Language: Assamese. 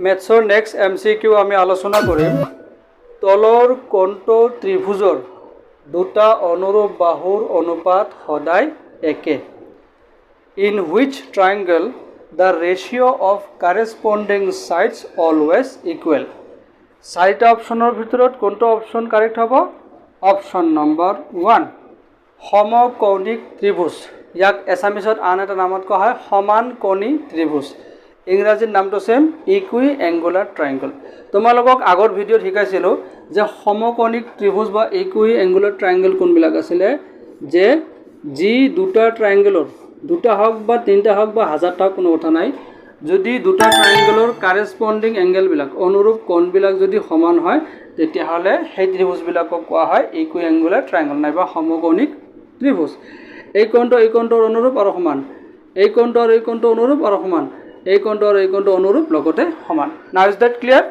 মেথছৰ নেক্সট MCQ আমি আলোচনা কৰিম তলৰ কোণটো ত্ৰিভুজৰ দুটা অনুৰূপ বাহুৰ অনুপাত সদায় একে in which triangle the ratio of corresponding sides always equal চাৰিটা অপচনৰ ভিতৰত কোনটো অপচন কাৰেক্ট হ'ব অপচন নম্বৰ 1 সমকৌণিক ত্ৰিভুজ ইয়াক এছামিছত আন এটা নামত কোৱা হয় সমানকোণী ত্ৰিভুজ ইংৰাজীৰ নামটো সেম ইকুইএঙ্গুলাৰ ট্ৰায়াঙ্গল তোমালোকক আগৰ ভিডিঅ'ত শিকাইছিলো যে সমকৌণিক ত্ৰিভুজ বা ইকুইএঙ্গুলাৰ ট্ৰায়াঙ্গল কোনবিলাক আছিল যে যি দুটা ট্ৰায়াঙ্গলৰ দুটা হওক বা তিনটা হওক বা হাজাৰটা কোনো কথা নাই যদি দুটা ট্ৰায়াঙ্গলৰ কাৰেসপন্ডিং এঙ্গেলবিলাক অনুৰূপ কোণবিলাক যদি সমান হয় তেতিয়া হলে সেই ত্ৰিভুজবিলাকক কোৱা হয় ইকুইএঙ্গুলাৰ ট্ৰায়াঙ্গল নাইবা সমকৌণিক ত্ৰিভুজ এই কোণটোৰ অনুৰূপ আৰু সমান এই কোণটো অনুৰূপ আৰু সমান এই কোণটো অনুৰূপ লগতে সমান নাও ইজ দ্যাট ক্লিয়াৰ